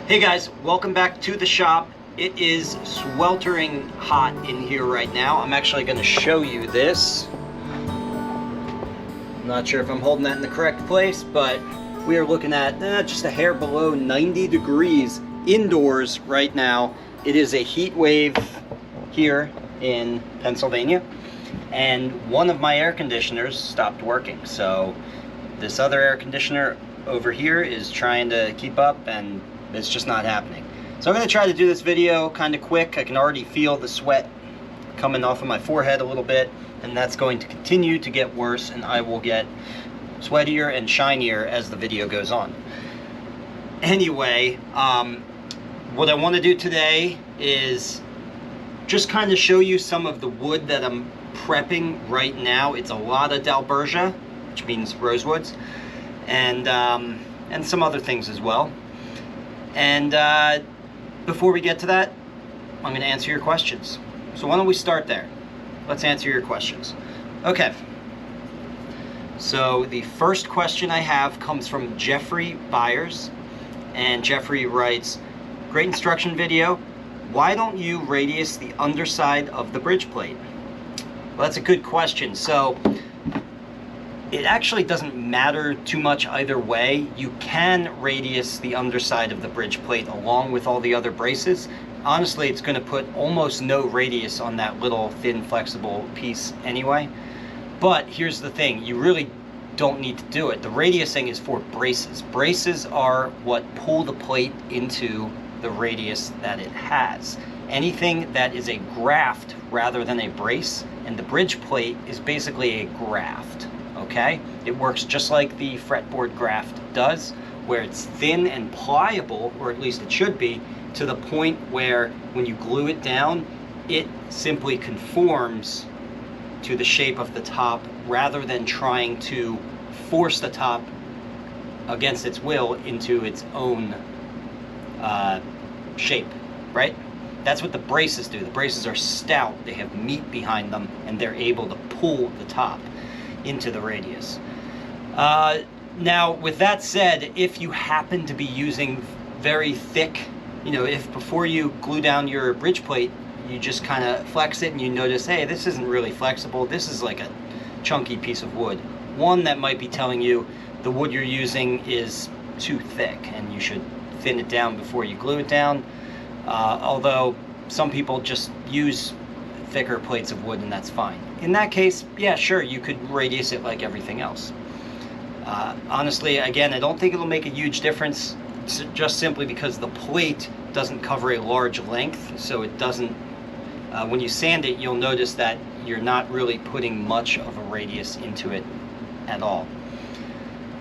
Hey guys, welcome back to the shop. It is sweltering hot in here right now. I'm actually going to show you this. I'm not sure if I'm holding that in the correct place, but we are looking at just a hair below 90 degrees indoors right now. It is a heat wave here in Pennsylvania, and one of my air conditioners stopped working. So this other air conditioner over here is trying to keep up, and it's just not happening. So I'm going to try to do this video kind of quick. I can already feel the sweat coming off of my forehead a little bit, and that's going to continue to get worse, and I will get sweatier and shinier as the video goes on. Anyway, what I want to do today is just kind of show you some of the wood that I'm prepping right now. It's a lot of Dalbergia, which means rosewoods, and some other things as well. And before we get to that, I'm going to answer your questions. So why don't we start there? Let's answer your questions. Okay. So the first question I have comes from Jeffrey Byers, and Jeffrey writes, "Great instruction video. Why don't you radius the underside of the bridge plate?" Well, that's a good question. So it actually doesn't matter too much either way. You can radius the underside of the bridge plate along with all the other braces. Honestly, it's going to put almost no radius on that little thin flexible piece anyway. But here's the thing, you really don't need to do it. The radiusing is for braces. Braces are what pull the plate into the radius that it has. Anything that is a graft rather than a brace, and the bridge plate is basically a graft. Okay, it works just like the fretboard graft does, where it's thin and pliable, or at least it should be, to the point where when you glue it down, it simply conforms to the shape of the top rather than trying to force the top against its will into its own shape, right? That's what the braces do. The braces are stout, they have meat behind them, and they're able to pull the top into the radius. Now, with that said, if you happen to be using very thick, if before you glue down your bridge plate, you just kind of flex it and you notice, hey, this isn't really flexible, this is like a chunky piece of wood. One, that might be telling you the wood you're using is too thick and you should thin it down before you glue it down. Although some people just use thicker plates of wood and that's fine. In that case, yeah, sure, you could radius it like everything else. Honestly, again, I don't think it'll make a huge difference, just simply because the plate doesn't cover a large length, so it doesn't, when you sand it, you'll notice that you're not really putting much of a radius into it at all.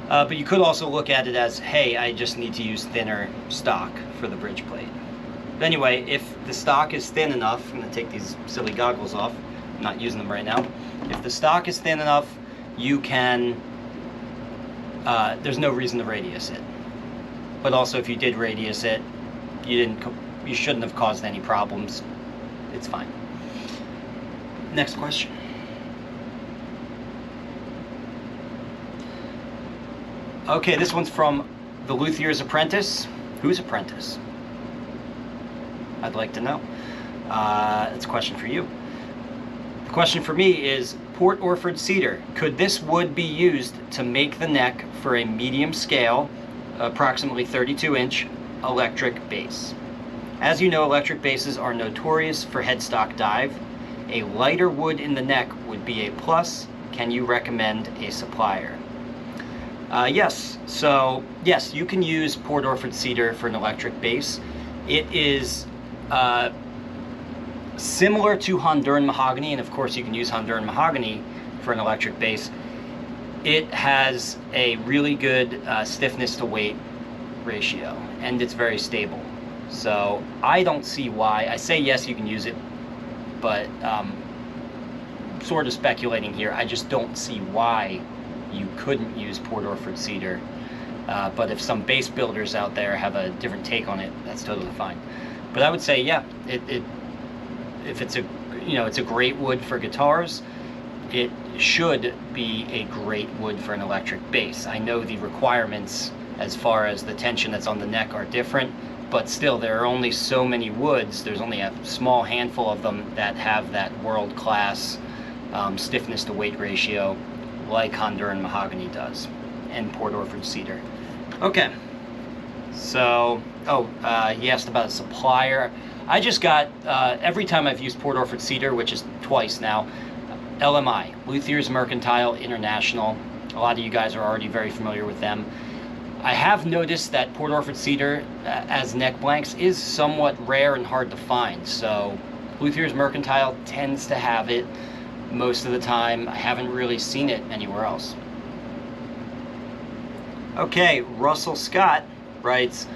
But you could also look at it as, hey, I just need to use thinner stock for the bridge plate. But anyway, if the stock is thin enough, I'm going to take these silly goggles off, I'm not using them right now. If the stock is thin enough, you can, there's no reason to radius it. But also, if you did radius it, you shouldn't have caused any problems. It's fine. Next question. Okay, this one's from the Luthier's apprentice. Whose apprentice? I'd like to know. It's a question for you. The question for me is, Port Orford Cedar. Could this wood be used to make the neck for a medium scale, approximately 32-inch electric bass? As you know, electric basses are notorious for headstock dive. A lighter wood in the neck would be a plus. Can you recommend a supplier? Yes. So, yes, you can use Port Orford Cedar for an electric bass. It is similar to Honduran mahogany, and of course you can use Honduran mahogany for an electric bass. It has a really good stiffness to weight ratio, and it's very stable. So I don't see why. I say yes, you can use it, but sort of speculating here. I just don't see why you couldn't use Port Orford Cedar. But if some bass builders out there have a different take on it, that's totally fine. But I would say, yeah, if it's a great wood for guitars, it should be a great wood for an electric bass. I know the requirements as far as the tension that's on the neck are different, but still, there are only so many woods. There's only a small handful of them that have that world-class stiffness to weight ratio like Honduran mahogany does, and Port Orford cedar. Okay, so, he asked about a supplier. I just got, every time I've used Port Orford cedar, which is twice now, LMI, Luthier's Mercantile International. A lot of you guys are already very familiar with them. I have noticed that Port Orford cedar as neck blanks is somewhat rare and hard to find, so Luthier's Mercantile tends to have it most of the time. I haven't really seen it anywhere else. Okay, Russell Scott writes,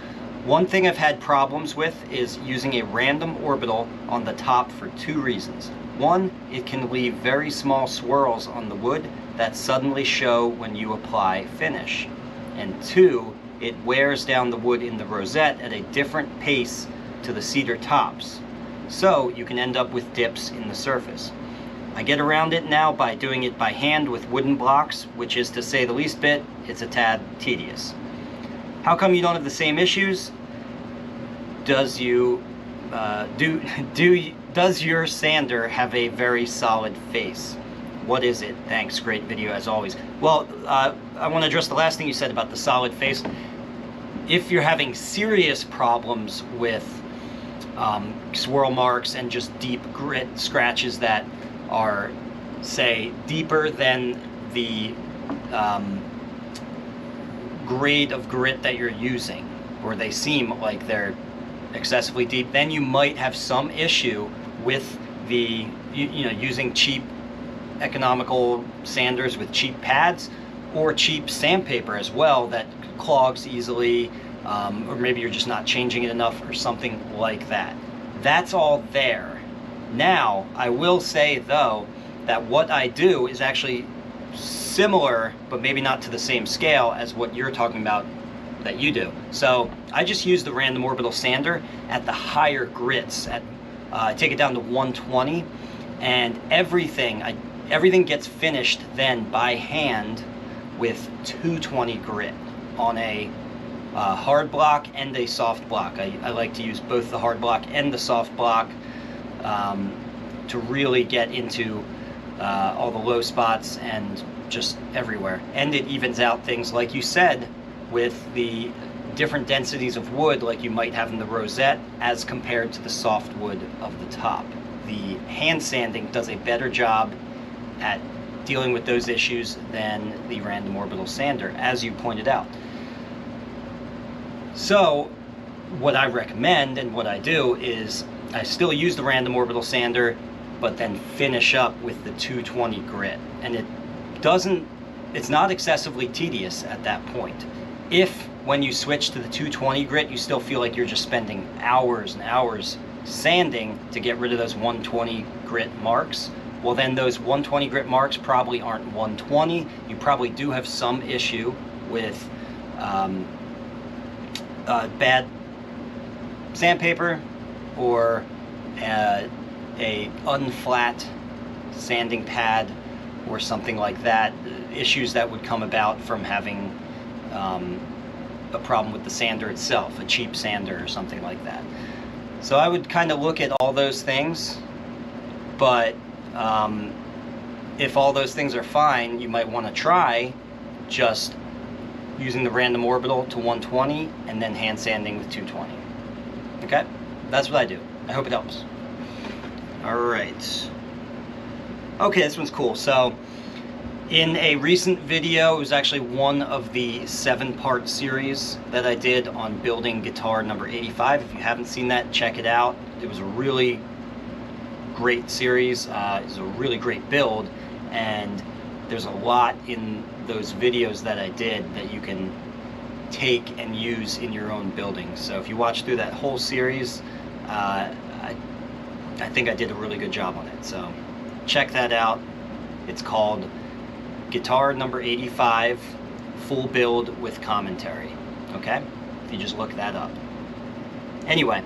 one thing I've had problems with is using a random orbital on the top for two reasons. One, it can leave very small swirls on the wood that suddenly show when you apply finish. And two, it wears down the wood in the rosette at a different pace to the cedar tops. So you can end up with dips in the surface. I get around it now by doing it by hand with wooden blocks, which is, to say the least bit, it's a tad tedious. How come you don't have the same issues? Does your sander have a very solid face? What is it? Thanks, great video as always. Well, I want to address the last thing you said about the solid face. If you're having serious problems with swirl marks and just deep grit scratches that are, say, deeper than the grade of grit that you're using, or they seem like they're excessively deep, then you might have some issue with the, using cheap economical sanders with cheap pads, or cheap sandpaper as well that clogs easily, or maybe you're just not changing it enough or something like that. That's all there. Now, I will say though that what I do is actually similar, but maybe not to the same scale as what you're talking about that you do. So I just use the random orbital sander at the higher grits. I take it down to 120, and everything gets finished then by hand with 220 grit on a hard block and a soft block. I like to use both the hard block and the soft block to really get into all the low spots and just everywhere. And it evens out things, like you said, with the different densities of wood like you might have in the rosette as compared to the soft wood of the top. The hand sanding does a better job at dealing with those issues than the random orbital sander, as you pointed out. So what I recommend and what I do is I still use the random orbital sander, but then finish up with the 220 grit. And it's not excessively tedious at that point. If when you switch to the 220 grit, you still feel like you're just spending hours and hours sanding to get rid of those 120 grit marks, well then those 120 grit marks probably aren't 120. You probably do have some issue with bad sandpaper or a unflat sanding pad or something like that. Issues that would come about from having a problem with the sander itself, a cheap sander or something like that. So I would kind of look at all those things, but if all those things are fine, you might want to try just using the random orbital to 120 and then hand sanding with 220. Okay, that's what I do. I hope it helps. All right. Okay, this one's cool. So in a recent video, it was actually one of the 7-part series that I did on building guitar number 85. If you haven't seen that, check it out. It was a really great series. It was a really great build, and there's a lot in those videos that I did that you can take and use in your own building. So if you watch through that whole series, I think I did a really good job on it. So check that out. It's called Guitar number 85, full build with commentary. Okay, if you just look that up. Anyway,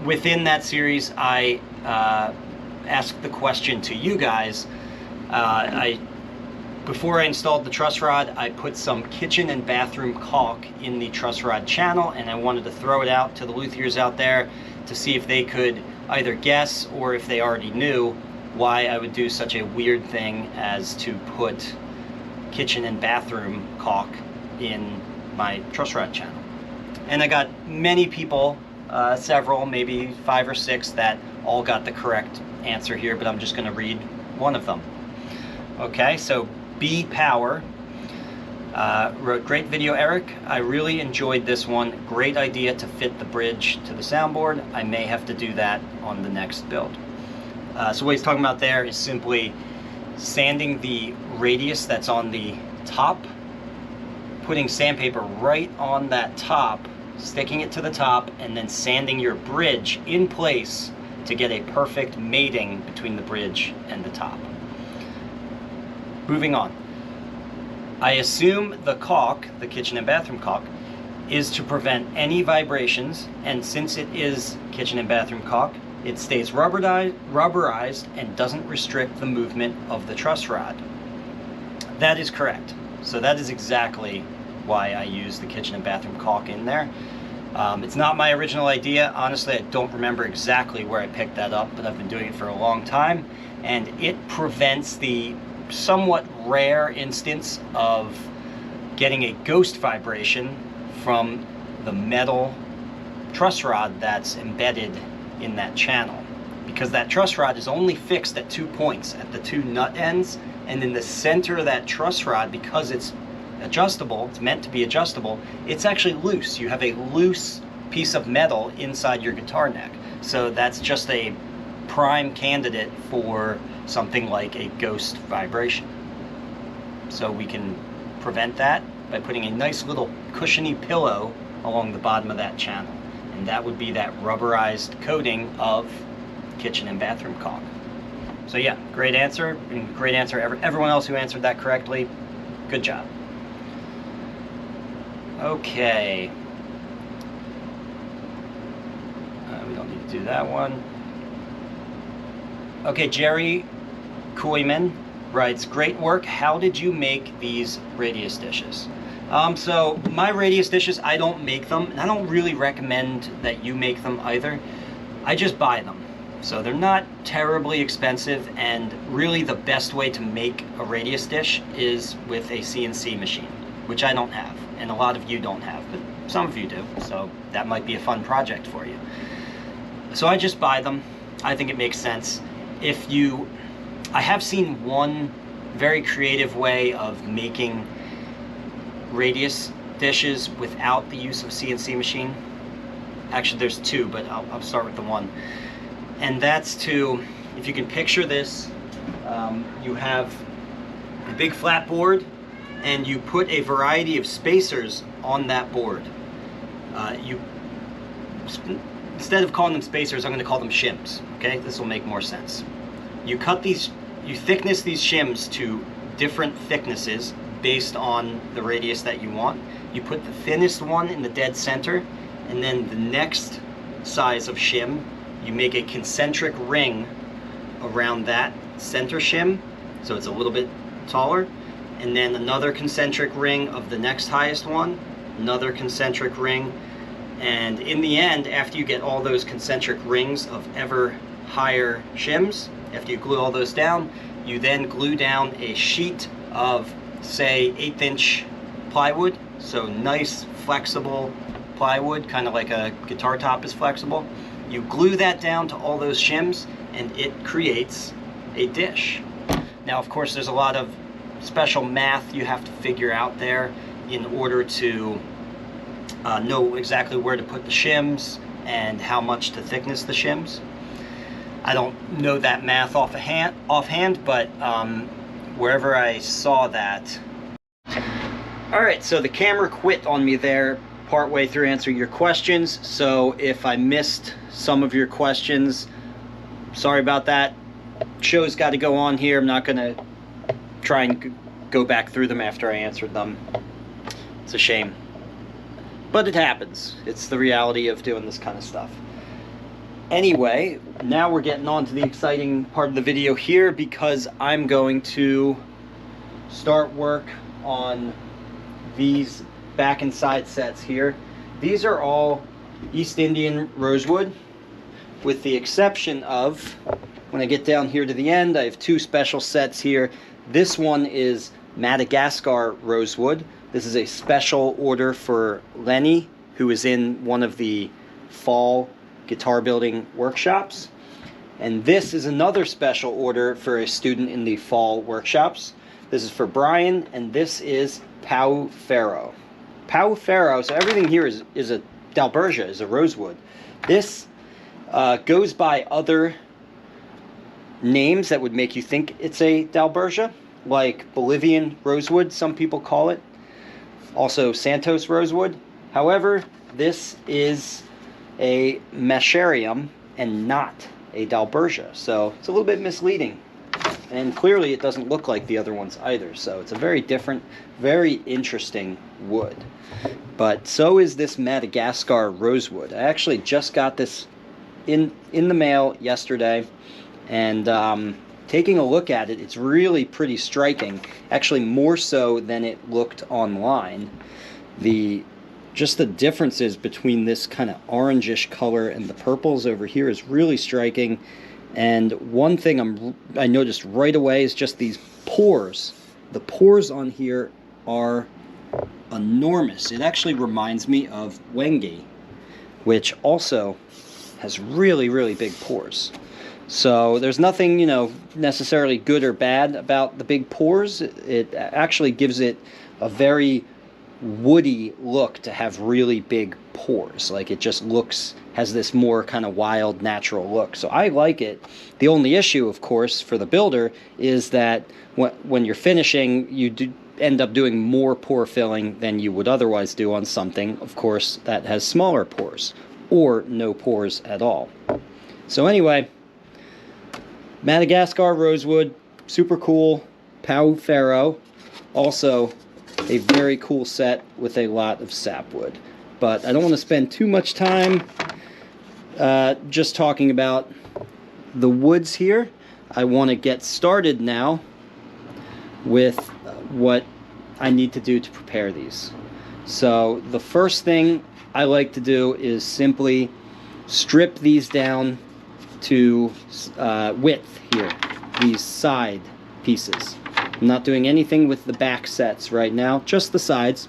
within that series, I asked the question to you guys. I Before I installed the truss rod, I put some kitchen and bathroom caulk in the truss rod channel, and I wanted to throw it out to the luthiers out there to see if they could either guess or if they already knew why I would do such a weird thing as to put kitchen and bathroom caulk in my truss rod channel. And I got many people, several, maybe 5 or 6, that all got the correct answer here, but I'm just going to read one of them. Okay, so B Power wrote, "Great video, Eric. I really enjoyed this one. Great idea to fit the bridge to the soundboard. I may have to do that on the next build." So what he's talking about there is simply sanding the radius that's on the top, putting sandpaper right on that top, sticking it to the top, and then sanding your bridge in place to get a perfect mating between the bridge and the top. Moving on. I assume the caulk, the kitchen and bathroom caulk, is to prevent any vibrations, and since it is kitchen and bathroom caulk, it stays rubberized and doesn't restrict the movement of the truss rod. That is correct. So that is exactly why I use the kitchen and bathroom caulk in there. It's not my original idea. Honestly, I don't remember exactly where I picked that up, but I've been doing it for a long time, and it prevents the somewhat rare instance of getting a ghost vibration from the metal truss rod that's embedded in that channel, because that truss rod is only fixed at 2 points, at the 2 nut ends, and in the center of that truss rod, because it's adjustable, it's meant to be adjustable, it's actually loose. You have a loose piece of metal inside your guitar neck, so that's just a prime candidate for something like a ghost vibration. So we can prevent that by putting a nice little cushiony pillow along the bottom of that channel, and that would be that rubberized coating of kitchen and bathroom caulk. So yeah, great answer, and great answer everyone else who answered that correctly. Good job. Okay, we don't need to do that one. Okay, Jerry Koyman writes, "Great work. How did you make these radius dishes?" So my radius dishes, I don't make them, and I don't really recommend that you make them either. I just buy them. So they're not terribly expensive, and really the best way to make a radius dish is with a CNC machine, which I don't have, and a lot of you don't have, but some of you do, so that might be a fun project for you. So I just buy them. I think it makes sense. I have seen one very creative way of making radius dishes without the use of a CNC machine. Actually, there's 2, but I'll start with the one. And that's to, if you can picture this, you have a big flat board, and you put a variety of spacers on that board. Instead of calling them spacers, I'm going to call them shims. Okay, this will make more sense. You thickness these shims to different thicknesses based on the radius that you want. You put the thinnest one in the dead center, and then the next size of shim, you make a concentric ring around that center shim, so it's a little bit taller, and then another concentric ring of the next highest one, another concentric ring, and in the end, after you get all those concentric rings of ever higher shims, after you glue all those down, you then glue down a sheet of, say, 1/8 inch plywood, so nice flexible plywood, kind of like a guitar top is flexible. You glue that down to all those shims, and it creates a dish. Now, of course, there's a lot of special math you have to figure out there in order to know exactly where to put the shims and how much to thickness the shims. I don't know that math offhand, but wherever I saw that. Alright, so the camera quit on me there partway through answering your questions, so if I missed some of your questions, sorry about that. Show's got to go on here. I'm not going to try and go back through them after I answered them. It's a shame. But it happens. It's the reality of doing this kind of stuff. Anyway, now we're getting on to the exciting part of the video here, because I'm going to start work on these back and side sets here. These are all East Indian rosewood, with the exception of, when I get down here to the end, I have two special sets here. This one is Madagascar rosewood. This is a special order for Lenny, who is in one of the fall guitar building workshops. And this is another special order for a student in the fall workshops. This is for Brian, and this is Pau Ferro. Pau Ferro, so everything here is a Dalbergia, is a rosewood. This goes by other names that would make you think it's a Dalbergia, like Bolivian rosewood, some people call it. Also Santos rosewood. However, this is a Mescherium and not a Dalbergia, so it's a little bit misleading. And clearly it doesn't look like the other ones either, so it's a very different, very interesting wood. But so is this Madagascar rosewood. I actually just got this in the mail yesterday, and taking a look at it, it's really pretty striking, actually more so than it looked online. Just the differences between this kind of orangish color and the purples over here is really striking. And one thing I noticed right away is just these pores. The pores on here are enormous. It actually reminds me of Wenge, which also has really, really big pores. So there's nothing, necessarily good or bad about the big pores. It actually gives it a very woody look to have really big pores. Like, it just has this more kind of wild, natural look. So I like it. The only issue, of course, for the builder is that when you're finishing, you do end up doing more pore filling than you would otherwise do on something, of course, that has smaller pores or no pores at all. So anyway, Madagascar rosewood, super cool. Pau Ferro, also a very cool set with a lot of sapwood. But I don't want to spend too much time just talking about the woods here. I want to get started now with what I need to do to prepare these. So the first thing I like to do is simply strip these down to width here, these side pieces. I'm not doing anything with the back sets right now, just the sides.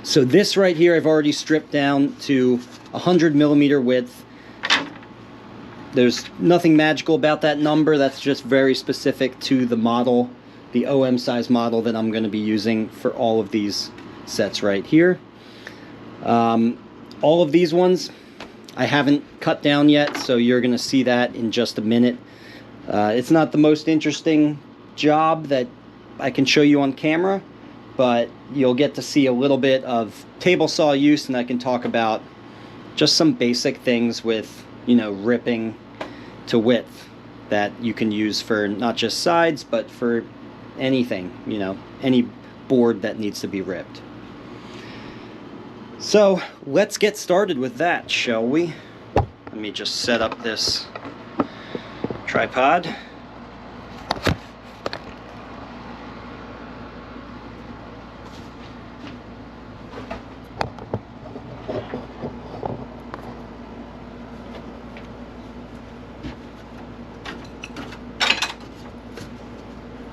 So this right here I've already stripped down to 100mm width. There's nothing magical about that number. That's just very specific to the model, the OM size model that I'm going to be using for all of these sets right here. All of these ones I haven't cut down yet, so you're going to see that in just a minute. It's not the most interesting job that I can show you on camera, but you'll get to see a little bit of table saw use, and I can talk about just some basic things with, ripping to width that you can use for not just sides, but for anything, any board that needs to be ripped. So let's get started with that, shall we? Let me just set up this tripod.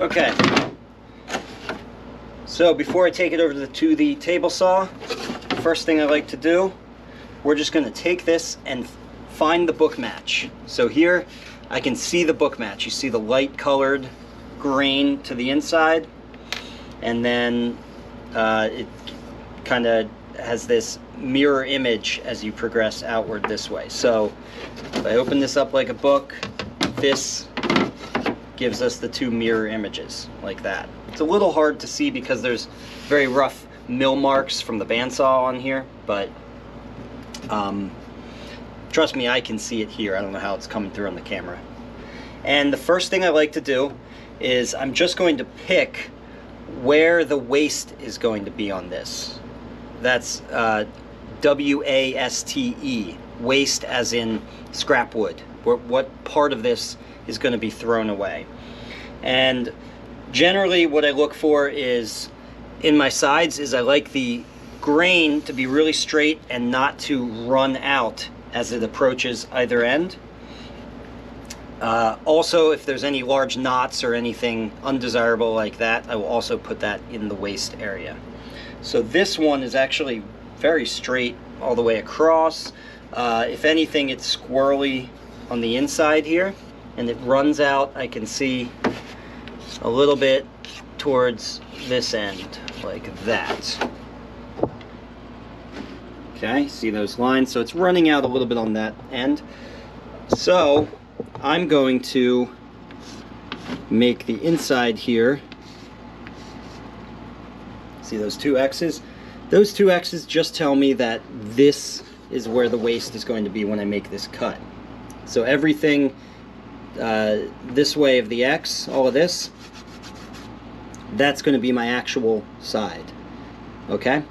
Okay, so before I take it over to the table saw, the first thing I like to do, we're just going to take this and find the book match. So here I can see the book match. You see the light colored grain to the inside, and then it kind of has this mirror image as you progress outward this way. So if I open this up like a book, this gives us the two mirror images like that. It's a little hard to see because there's very rough mill marks from the bandsaw on here, but trust me, I can see it here. I don't know how it's coming through on the camera. And the first thing I like to do is I'm just going to pick where the waste is going to be on this. That's W-A-S-T-E, waste as in scrap wood. What part of this is going to be thrown away. And Generally what I look for is in my sides is I like the grain to be really straight and not to run out as it approaches either end. Also, if there's any large knots or anything undesirable like that, I will also put that in the waist area. So this one is actually very straight all the way across. If anything, it's squirrely on the inside here, and it runs out, I can see, a little bit towards this end, like that. Okay, see those lines? So it's running out a little bit on that end. So I'm going to make the inside here. See those two X's? Those two X's just tell me that this is where the waist is going to be when I make this cut. So everything this way of the X, all of this, that's going to be my actual side. Okay?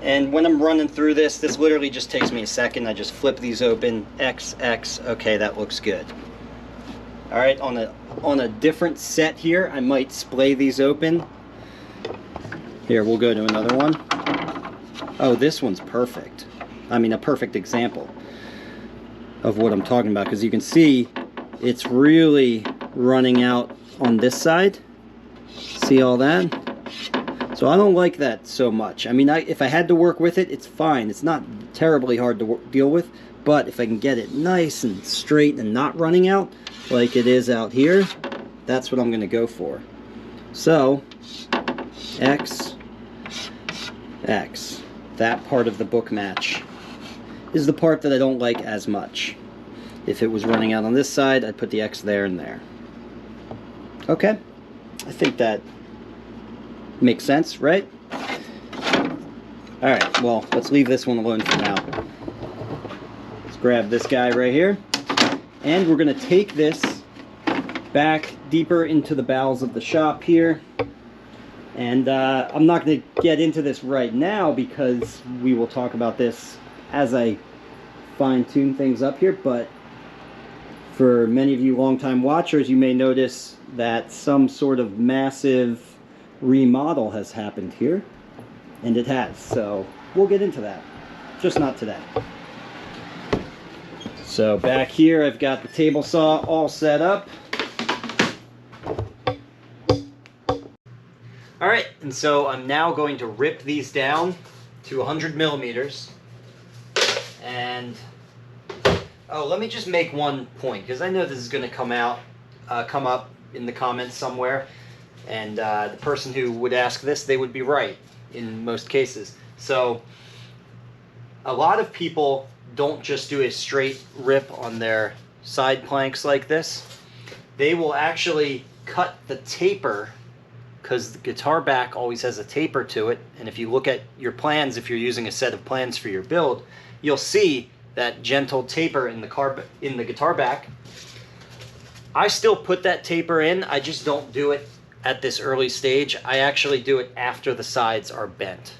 And when I'm running through this, this literally just takes me a second. I just flip these open, X, X, okay, that looks good. All right, on a different set here, I might splay these open. Here, we'll go to another one. Oh, this one's perfect. I mean, a perfect example of what I'm talking about, because you can see it's really running out on this side. See all that? So I don't like that so much. I mean, if I had to work with it, it's fine. It's not terribly hard to deal with, but if I can get it nice and straight and not running out like it is out here, that's what I'm going to go for. So, X, X. That part of the book match is the part that I don't like as much. If it was running out on this side, I'd put the X there and there. Okay, I think that makes sense, right? Alright, well, let's leave this one alone for now. Let's grab this guy right here, and we're going to take this back deeper into the bowels of the shop here. And I'm not going to get into this right now because we will talk about this as I fine-tune things up here, but for many of you longtime watchers, you may notice that some sort of massive remodel has happened here, and it has, so we'll get into that, just not today. So back here I've got the table saw all set up. Alright, and so I'm now going to rip these down to 100 millimeters. And oh, let me just make one point, because I know this is going to come up in the comments somewhere, and the person who would ask this, they would be right in most cases. So a lot of people don't just do a straight rip on their side planks like this. They will actually cut the taper, because the guitar back always has a taper to it, and if you look at your plans, if you're using a set of plans for your build, you'll see that gentle taper in the guitar back. I still put that taper in, I just don't do it at this early stage. I actually do it after the sides are bent,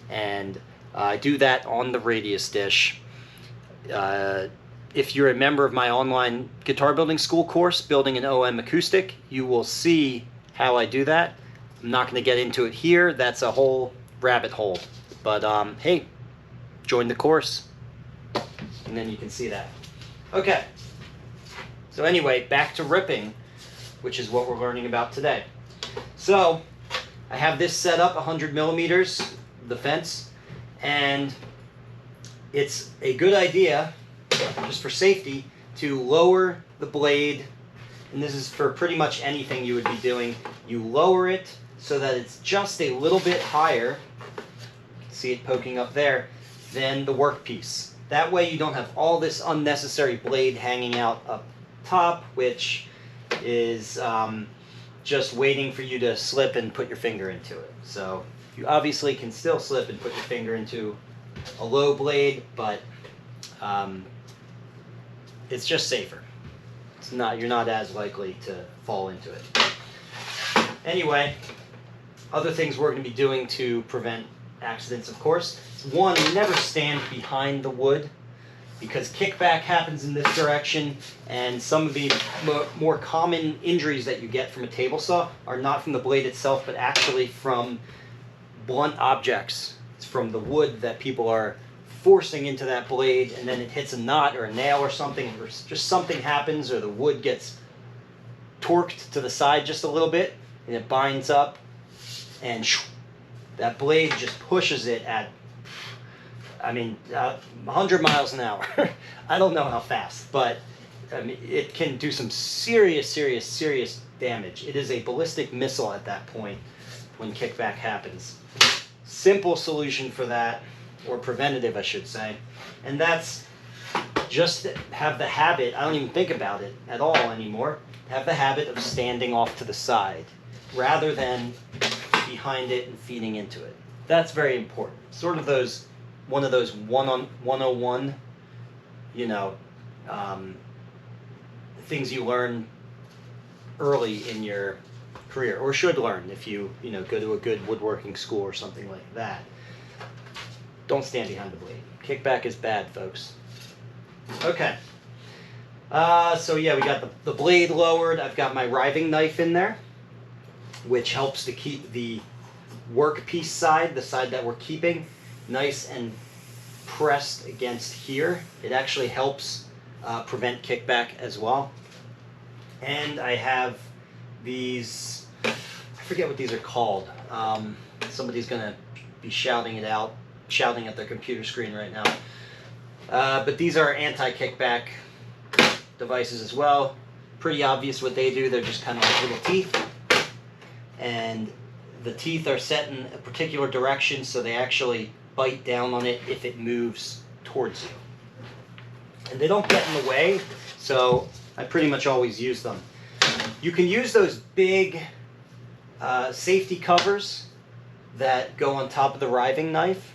and I do that on the radius dish. If you're a member of my online guitar building school course, Building an OM Acoustic, you will see how I do that. I'm not going to get into it here. That's a whole rabbit hole. But hey, join the course, and then you can see that. Okay. So anyway, back to ripping, which is what we're learning about today. So I have this set up 100 millimeters, the fence, and it's a good idea, just for safety, to lower the blade, and this is for pretty much anything you would be doing. You lower it so that it's just a little bit higher, see it poking up there, than the workpiece. That way you don't have all this unnecessary blade hanging out up top, which is just waiting for you to slip and put your finger into it. So you obviously can still slip and put your finger into a low blade, but it's just safer. It's not, you're not as likely to fall into it. Anyway, other things we're going to be doing to prevent accidents, of course. One, never stand behind the wood. because kickback happens in this direction, and some of the more common injuries that you get from a table saw are not from the blade itself, but actually from blunt objects. It's from the wood that people are forcing into that blade, and then it hits a knot or a nail or something, or just something happens, or the wood gets torqued to the side just a little bit, and it binds up, and that blade just pushes it at, 100 miles an hour. I don't know how fast, but I mean, it can do some serious damage. It is a ballistic missile at that point when kickback happens. Simple solution for that, or preventative, I should say, and that's just have the habit, I don't even think about it at all anymore, have the habit of standing off to the side rather than behind it and feeding into it. That's very important. Sort of one of those 101, things you learn early in your career, or should learn if you go to a good woodworking school or something like that. Don't stand behind the blade. Kickback is bad, folks. Okay. So yeah, we got the blade lowered. I've got my riving knife in there, which helps to keep the workpiece side, the side that we're keeping, nice and pressed against here. It actually helps prevent kickback as well. And I have these, I forget what these are called. Somebody's gonna be shouting at their computer screen right now. But these are anti-kickback devices as well. Pretty obvious what they do. They're just kind of like little teeth. And the teeth are set in a particular direction, so they actually bite down on it if it moves towards you. And they don't get in the way, so I pretty much always use them. You can use those big safety covers that go on top of the riving knife.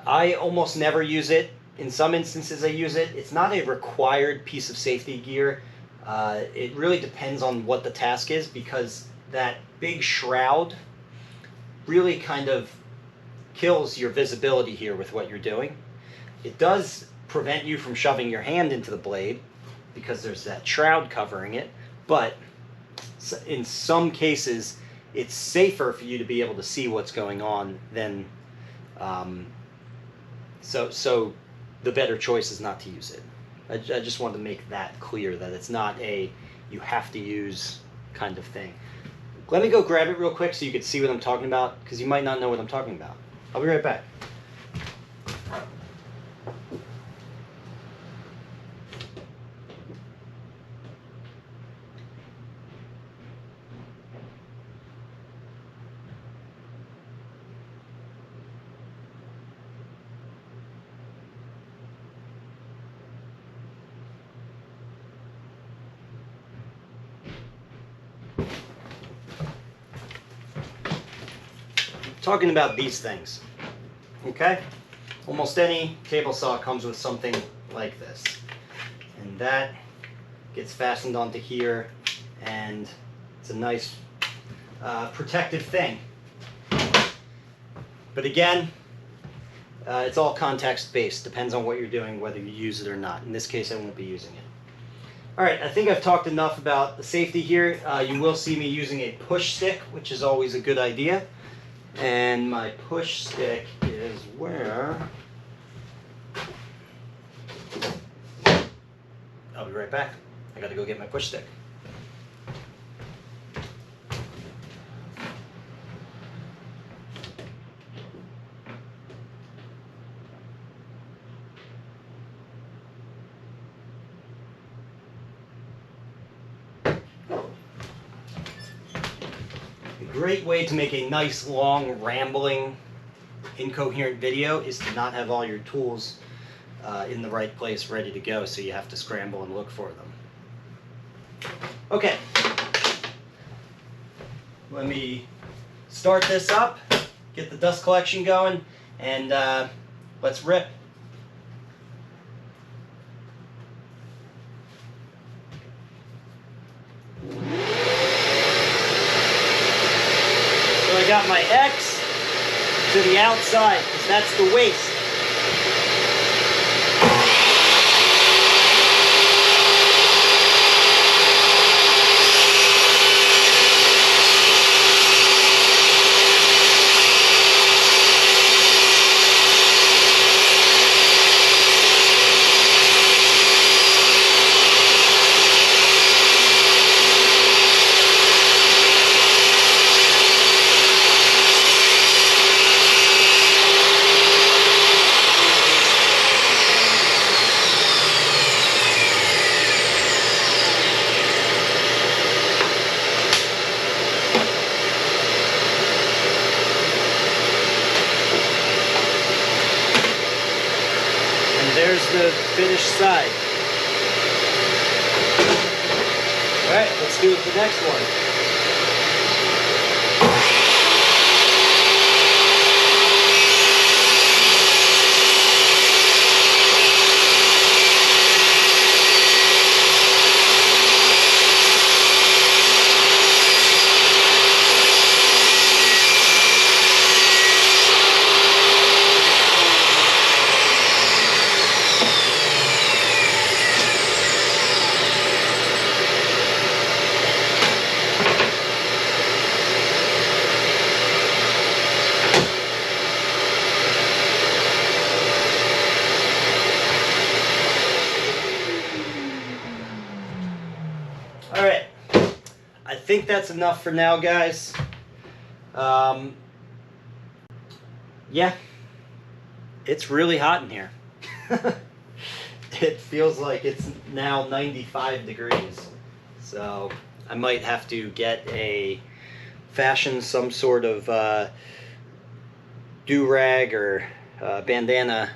I almost never use it. In some instances I use it. It's not a required piece of safety gear. It really depends on what the task is, because that big shroud really kind of kills your visibility here with what you're doing. It does prevent you from shoving your hand into the blade because there's that shroud covering it, but in some cases it's safer for you to be able to see what's going on than so the better choice is not to use it. I just wanted to make that clear, that it's not a you have to use kind of thing. Let me go grab it real quick so you can see what I'm talking about, because you might not know what I'm talking about. I'll be right back. Talking about these things, okay? Almost any table saw comes with something like this, and that gets fastened onto here, and it's a nice protective thing. But again, it's all context based, depends on what you're doing, whether you use it or not. In this case I won't be using it. Alright, I think I've talked enough about the safety here. You will see me using a push stick, which is always a good idea. And my push stick is where... I'll be right back. I gotta go get my push stick. Great way to make a nice, long, rambling, incoherent video is to not have all your tools in the right place ready to go, so you have to scramble and look for them. Okay, let me start this up, get the dust collection going, and let's rip. I got my X to the outside, because that's the waste. side. All right, let's do it the next one. All right, I think that's enough for now, guys. Yeah, it's really hot in here. It feels like it's now 95 degrees. So I might have to fashion some sort of do-rag or bandana,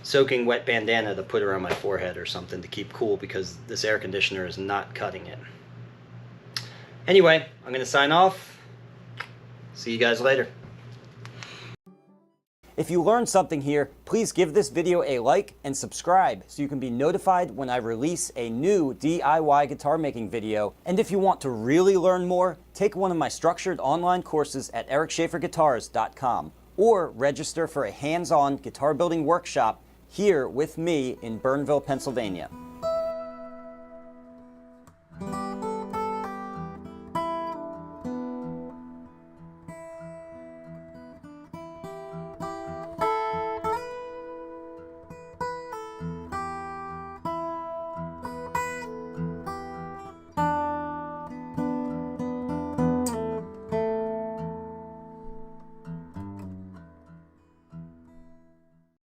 soaking wet bandana to put around my forehead or something to keep cool, because this air conditioner is not cutting it. Anyway, I'm going to sign off. See you guys later. If you learned something here, please give this video a like and subscribe so you can be notified when I release a new DIY guitar making video. And if you want to really learn more, take one of my structured online courses at ericschaferguitars.com or register for a hands-on guitar building workshop here with me in Burnville, Pennsylvania.